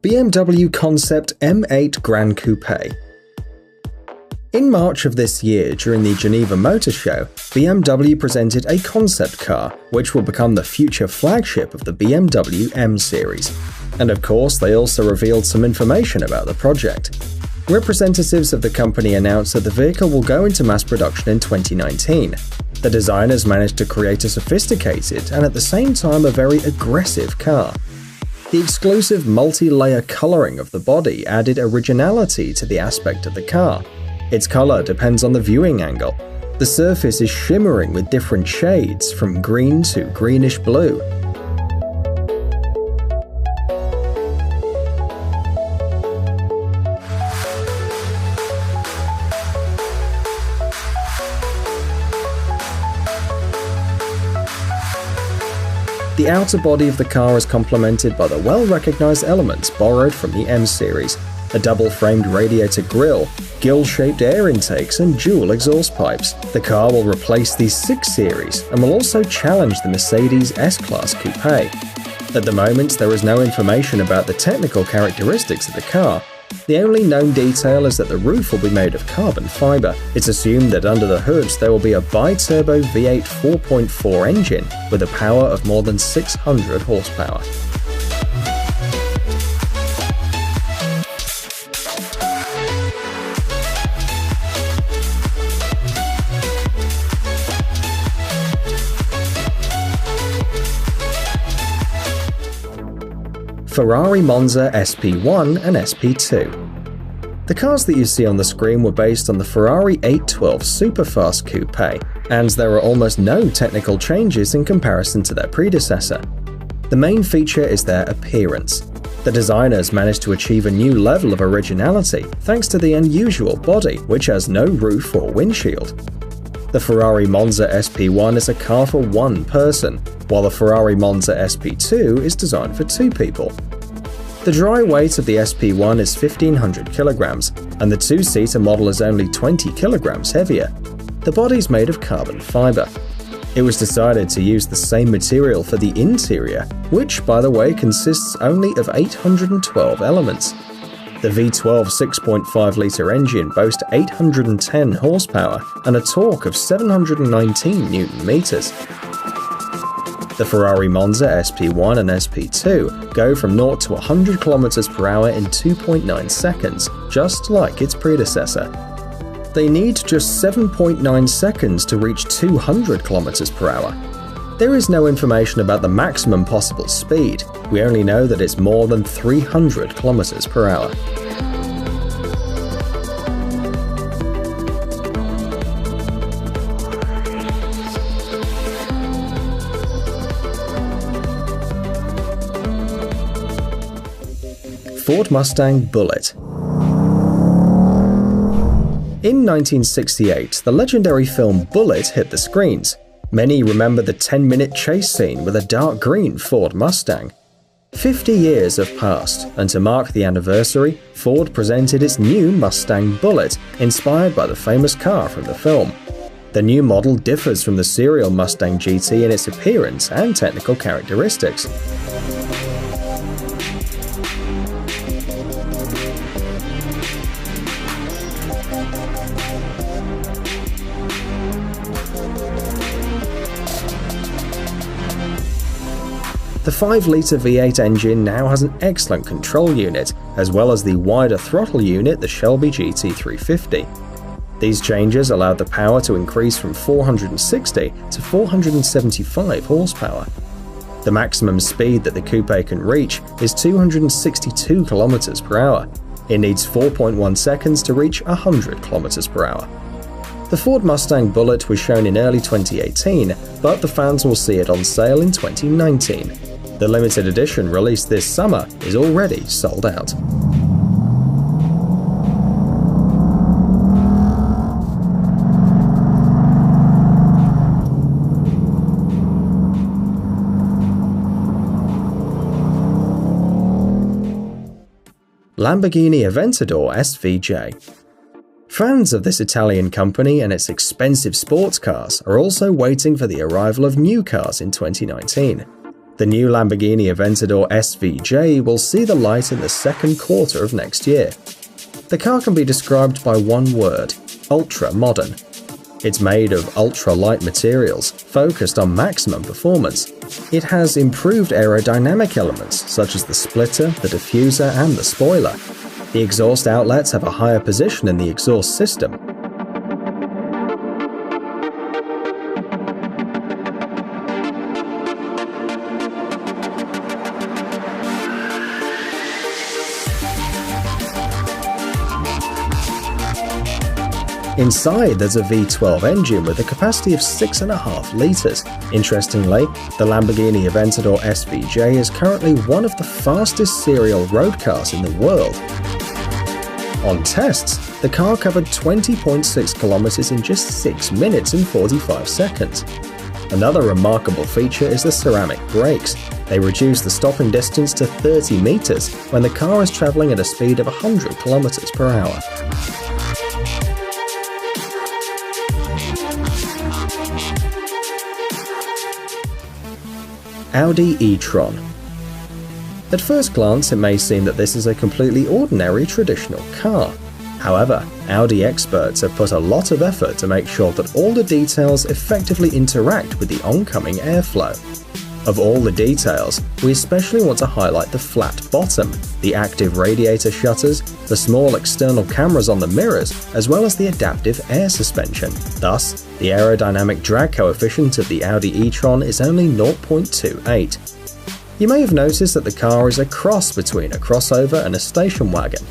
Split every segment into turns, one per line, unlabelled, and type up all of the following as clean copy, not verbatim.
BMW Concept M8 Grand Coupe. In March of this year, during the Geneva Motor Show, BMW presented a concept car, which will become the future flagship of the BMW M series. And of course, they also revealed some information about the project. Representatives of the company announced that the vehicle will go into mass production in 2019. The designers managed to create a sophisticated and at the same time a very aggressive car. The exclusive multi-layer coloring of the body added originality to the aspect of the car. Its color depends on the viewing angle. The surface is shimmering with different shades, from green to greenish blue. The outer body of the car is complemented by the well-recognized elements borrowed from the M series: a double-framed radiator grille, gill-shaped air intakes, and dual exhaust pipes. The car will replace the 6 Series and will also challenge the Mercedes S-Class Coupe. At the moment, there is no information about the technical characteristics of the car. The only known detail is that the roof will be made of carbon fiber. It's assumed that under the hood there will be a bi-turbo V8 4.4 engine with a power of more than 600 horsepower. Ferrari Monza SP1 and SP2. The cars that you see on the screen were based on the Ferrari 812 Superfast Coupe, and there are almost no technical changes in comparison to their predecessor. The main feature is their appearance. The designers managed to achieve a new level of originality thanks to the unusual body, which has no roof or windshield. The Ferrari Monza SP1 is a car for one person, while the Ferrari Monza SP2 is designed for 2 people. The dry weight of the SP1 is 1,500 kilograms, and the 2-seater model is only 20 kilograms heavier. The body's made of carbon fiber. It was decided to use the same material for the interior, which, by the way, consists only of 812 elements. The V12 6.5-litre engine boasts 810 horsepower and a torque of 719 Nm. The Ferrari Monza SP1 and SP2 go from 0 to 100 km/h in 2.9 seconds, just like its predecessor. They need just 7.9 seconds to reach 200 km/h. There is no information about the maximum possible speed. We only know that it's more than 300 km/h. Ford Mustang Bullitt. In 1968, the legendary film Bullitt hit the screens. Many remember the 10-minute chase scene with a dark green Ford Mustang. 50 years have passed, and to mark the anniversary, Ford presented its new Mustang Bullitt, inspired by the famous car from the film. The new model differs from the serial Mustang GT in its appearance and technical characteristics. The 5-litre V8 engine now has an excellent control unit, as well as the wider throttle unit, the Shelby GT350. These changes allowed the power to increase from 460 to 475 horsepower. The maximum speed that the coupe can reach is 262 km/h. It needs 4.1 seconds to reach 100 km/h. The Ford Mustang Bullitt was shown in early 2018, but the fans will see it on sale in 2019. The limited edition released this summer is already sold out. Lamborghini Aventador SVJ. Fans of this Italian company and its expensive sports cars are also waiting for the arrival of new cars in 2019. The new Lamborghini Aventador SVJ will see the light in the second quarter of next year. The car can be described by one word: ultra-modern. It's made of ultra-light materials, focused on maximum performance. It has improved aerodynamic elements such as the splitter, the diffuser, and the spoiler. The exhaust outlets have a higher position in the exhaust system. Inside, there's a V12 engine with a capacity of 6.5 litres. Interestingly, the Lamborghini Aventador SVJ is currently one of the fastest serial road cars in the world. On tests, the car covered 20.6 kilometers in just 6 minutes and 45 seconds. Another remarkable feature is the ceramic brakes. They reduce the stopping distance to 30 meters when the car is traveling at a speed of 100 kilometers per hour. Audi e-tron. At first glance, it may seem that this is a completely ordinary traditional car. However, Audi experts have put a lot of effort to make sure that all the details effectively interact with the oncoming airflow. Of all the details, we especially want to highlight the flat bottom, the active radiator shutters, the small external cameras on the mirrors, as well as the adaptive air suspension. Thus, the aerodynamic drag coefficient of the Audi e-tron is only 0.28. You may have noticed that the car is a cross between a crossover and a station wagon.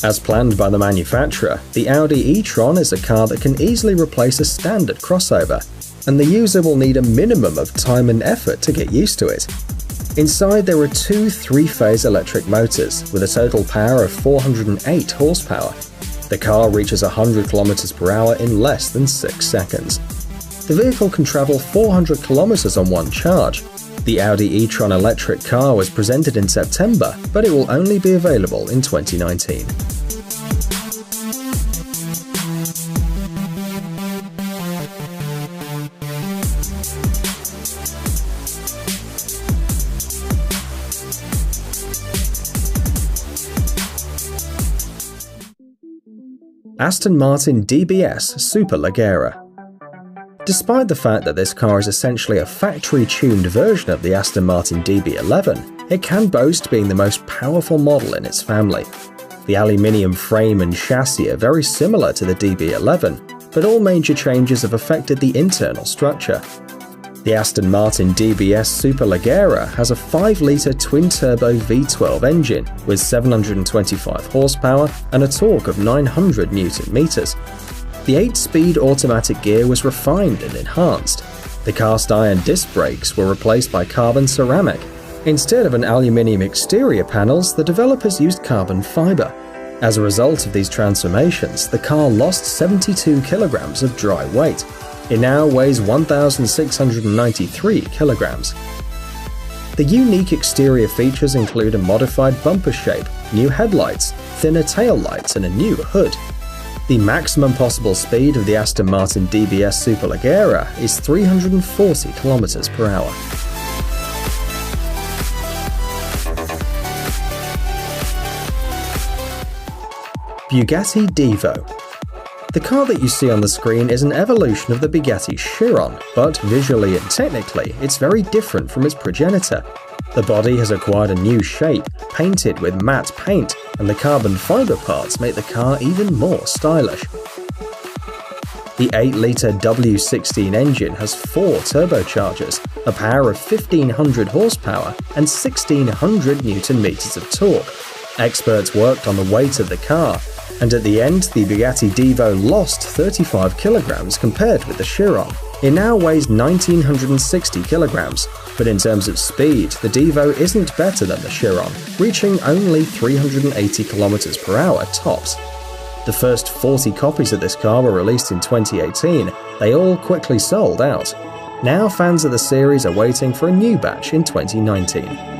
As planned by the manufacturer, the Audi e-tron is a car that can easily replace a standard crossover, and the user will need a minimum of time and effort to get used to it. Inside, there are two 3-phase electric motors with a total power of 408 horsepower. The car reaches 100 km per hour in less than 6 seconds. The vehicle can travel 400 km on one charge. The Audi e-tron electric car was presented in September, but it will only be available in 2019. Aston Martin DBS Superleggera. Despite the fact that this car is essentially a factory-tuned version of the Aston Martin DB11, it can boast being the most powerful model in its family. The aluminium frame and chassis are very similar to the DB11, but all major changes have affected the internal structure. The Aston Martin DBS Superleggera has a 5-litre twin-turbo V12 engine with 725 horsepower and a torque of 900 Nm. The 8-speed automatic gear was refined and enhanced. The cast-iron disc brakes were replaced by carbon ceramic. Instead of an aluminium exterior panels, the developers used carbon fiber. As a result of these transformations, the car lost 72 kilograms of dry weight. It now weighs 1,693 kilograms. The unique exterior features include a modified bumper shape, new headlights, thinner tail lights, and a new hood. The maximum possible speed of the Aston Martin DBS Superleggera is 340 km per hour. Bugatti Divo. The car that you see on the screen is an evolution of the Bugatti Chiron, but visually and technically, it's very different from its progenitor. The body has acquired a new shape, painted with matte paint, and the carbon fiber parts make the car even more stylish. The 8-litre W16 engine has 4 turbochargers, a power of 1,500 horsepower, and 1,600 Nm of torque. Experts worked on the weight of the car, and at the end, the Bugatti Divo lost 35 kilograms compared with the Chiron. It now weighs 1,960 kilograms, but in terms of speed, the Divo isn't better than the Chiron, reaching only 380 kilometers per hour tops. The first 40 copies of this car were released in 2018. They all quickly sold out. Now fans of the series are waiting for a new batch in 2019.